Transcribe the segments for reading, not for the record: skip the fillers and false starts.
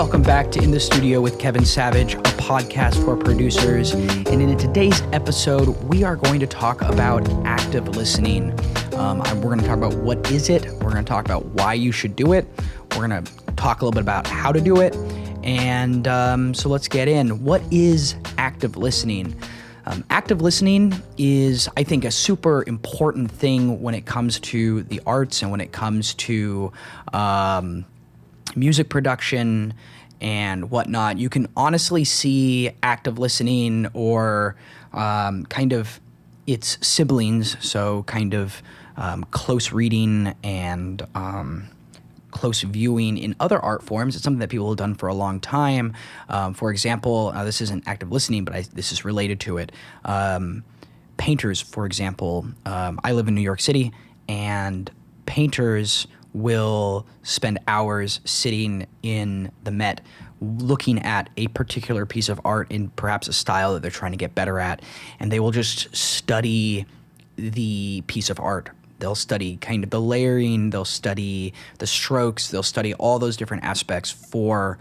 Welcome back to In the Studio with Kevin Savage, a podcast for producers. And in today's episode, we are going to talk about active listening. We're going to talk about what is it. We're going to talk about why you should do it. We're going to talk a little bit about how to do it. And so let's get in. What is active listening? Active listening is, I think, a super important thing when it comes to the arts and when it comes to music production and whatnot. You can honestly see active listening or kind of its siblings, so kind of close reading and close viewing in other art forms. It's something that people have done for a long time. For example, this isn't active listening, but this is related to it. Painters, for example, I live in New York City, and painters will spend hours sitting in the Met looking at a particular piece of art in perhaps a style that they're trying to get better at, and they will just study the piece of art. They'll study kind of the layering, they'll study the strokes, they'll study all those different aspects for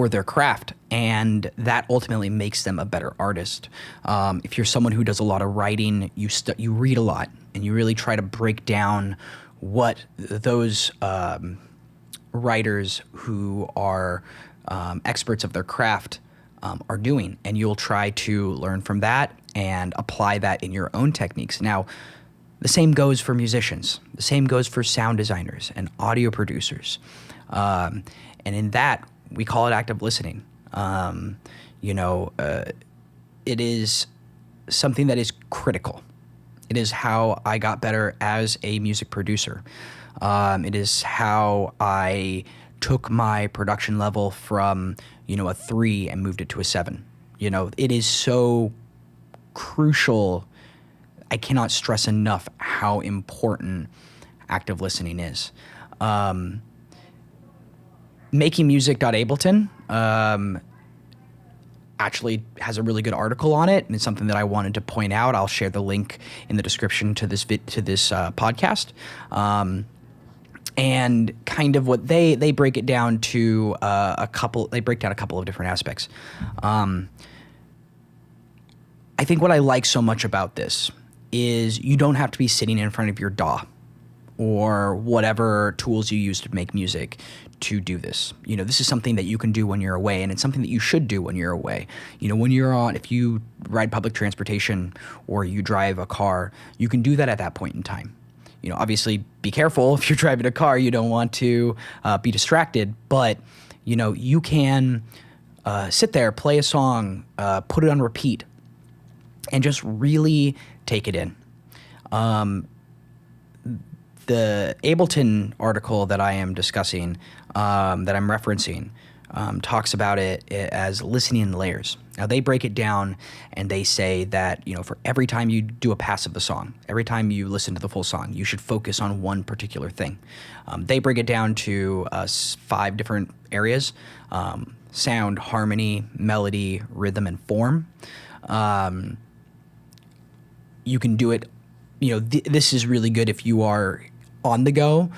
their craft, and that ultimately makes them a better artist. If you're someone who does a lot of writing, you read a lot, and you really try to break down what those writers who are experts of their craft are doing, and you'll try to learn from that and apply that in your own techniques. Now, the same goes for musicians. The same goes for sound designers and audio producers. And in that, we call it active listening. It is something that is critical. It is how I got better as a music producer. It is how I took my production level from, a 3 and moved it to a 7. It is so crucial. I cannot stress enough how important active listening is. Makingmusic.ableton actually has a really good article on it, and it's something that I wanted to point out. I'll share the link in the description to this podcast. And kind of what they break it down to they break down a couple of different aspects. I think what I like so much about this is you don't have to be sitting in front of your DAW or whatever tools you use to make music to do this. This is something that you can do when you're away, and it's something that you should do when you're away. If you ride public transportation or you drive a car, you can do that at that point in time. Obviously be careful if you're driving a car, you don't want to be distracted, but you can sit there, play a song, put it on repeat, and just really take it in. The Ableton article that I am discussing, that I'm referencing, talks about it as listening in layers. Now, they break it down and they say that, for every time you do a pass of the song, every time you listen to the full song, you should focus on one particular thing. They break it down to 5 different areas: sound, harmony, melody, rhythm, and form. You can do it, this is really good if you are on the go,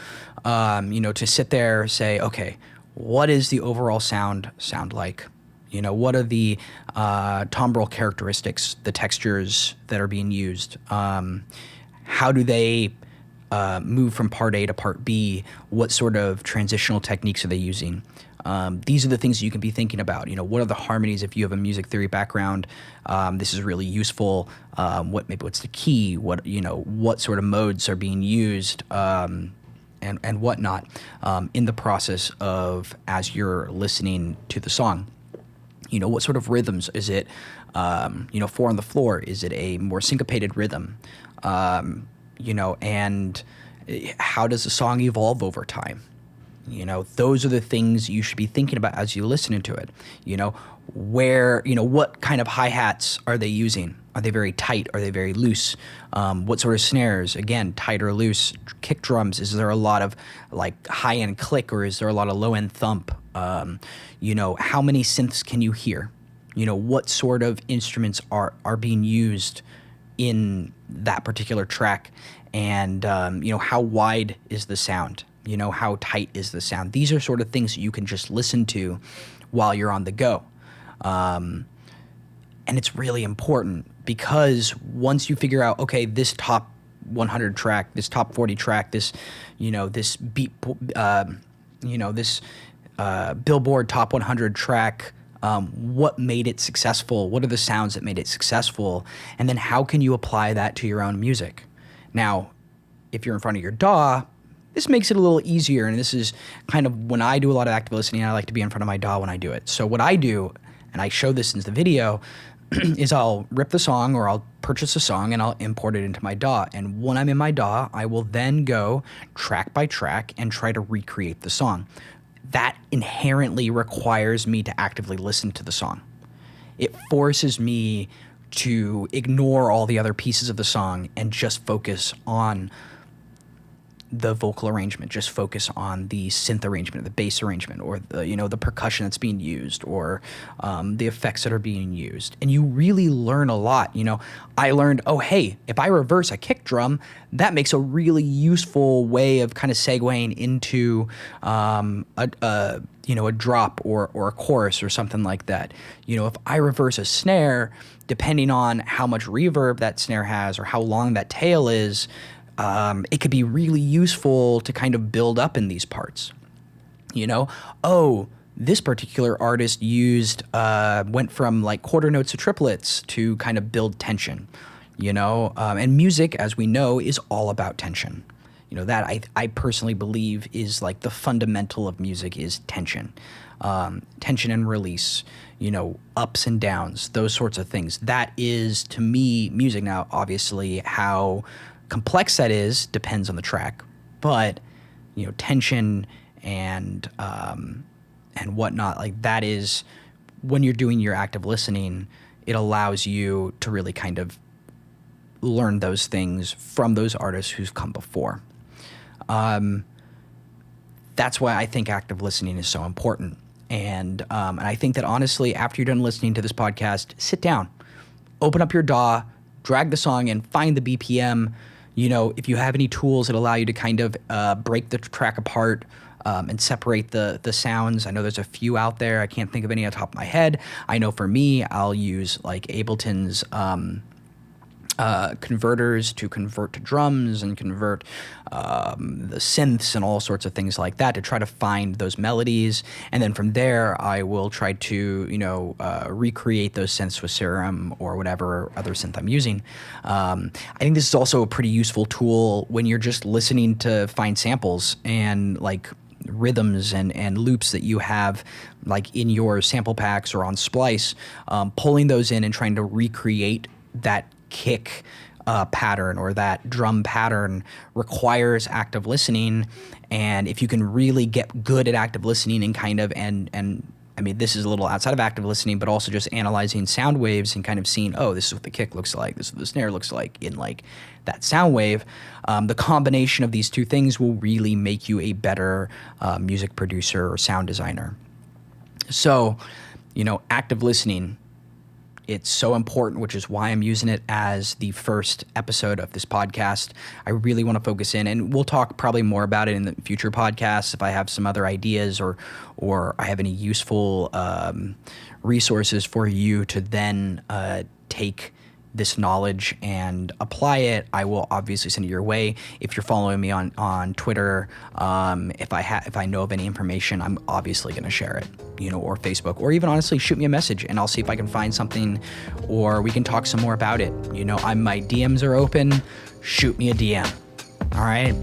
to sit there, say, okay, what is the overall sound like? What are the timbral characteristics, the textures that are being used? How do they move from part A to part B? What sort of transitional techniques are they using? These are the things you can be thinking about. What are the harmonies if you have a music theory background? This is really useful. What's the key? What sort of modes are being used? And whatnot in the process of as you're listening to the song. What sort of rhythms is it? 4 on the floor. Is it a more syncopated rhythm? And how does the song evolve over time? Those are the things you should be thinking about as you listen to it. What kind of hi-hats are they using? Are they very tight? Are they very loose? What sort of snares? Again, tight or loose. Kick drums. Is there a lot of high-end click, or is there a lot of low-end thump? How many synths can you hear? What sort of instruments are being used in that particular track? And how wide is the sound? You know, how tight is the sound? These are sort of things that you can just listen to while you're on the go. And it's really important because once you figure out, okay, this top 100 track, this top 40 track, this, you know, this this Billboard top 100 track, what made it successful? What are the sounds that made it successful? And then how can you apply that to your own music? Now, if you're in front of your DAW, this makes it a little easier. And this is kind of when I do a lot of active listening, I like to be in front of my DAW when I do it. So what I do, and I show this in the video, is I'll rip the song or I'll purchase a song and I'll import it into my DAW. And when I'm in my DAW, I will then go track by track and try to recreate the song. That inherently requires me to actively listen to the song. It forces me to ignore all the other pieces of the song and just focus on the vocal arrangement, just focus on the synth arrangement, the bass arrangement, or the, you know, the percussion that's being used, or the effects that are being used. And you really learn a lot. You know, I learned, oh, hey, if I reverse a kick drum, that makes a really useful way of kind of segueing into a drop or a chorus or something like that. You know, if I reverse a snare, depending on how much reverb that snare has or how long that tail is, it could be really useful to kind of build up in these parts. You know, oh, this particular artist went from like quarter notes to triplets to kind of build tension, you know, and music, as we know, is all about tension. You know, that I personally believe is like the fundamental of music is tension, tension and release, you know, ups and downs, those sorts of things. That is, to me, music. Now, obviously, how complex that is depends on the track, but you know, tension and whatnot, like that is when you're doing your active listening, it allows you to really kind of learn those things from those artists who've come before. That's why I think active listening is so important. And I think that honestly, after you're done listening to this podcast, sit down, open up your DAW, drag the song in, find the BPM. You know, if you have any tools that allow you to kind of break the track apart and separate the sounds. I know there's a few out there. I can't think of any on top of my head. I know for me, I'll use like Ableton's converters to convert to drums and convert the synths and all sorts of things like that to try to find those melodies. And then from there, I will try to, you know, recreate those synths with Serum or whatever other synth I'm using. I think this is also a pretty useful tool when you're just listening to find samples and like rhythms and loops that you have like in your sample packs or on Splice, pulling those in and trying to recreate that kick pattern or that drum pattern requires active listening. And if you can really get good at active listening and kind of, and I mean, this is a little outside of active listening, but also just analyzing sound waves and kind of seeing, oh, this is what the kick looks like, this is what the snare looks like in like that sound wave. The combination of these two things will really make you a better music producer or sound designer. So, you know, active listening, it's so important, which is why I'm using it as the first episode of this podcast. I really want to focus in, and we'll talk probably more about it in the future podcasts if I have some other ideas or I have any useful resources for you to then take this knowledge and apply it. I will obviously send it your way. If you're following me on Twitter, if I know of any information, I'm obviously going to share it, you know, or Facebook, or even honestly shoot me a message and I'll see if I can find something, or we can talk some more about it. You know, my DMs are open. Shoot me a DM. All right.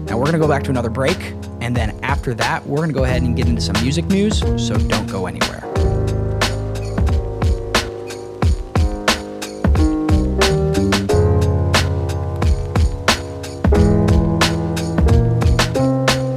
Now we're going to go back to another break, and then after that, we're going to go ahead and get into some music news. So don't go anywhere.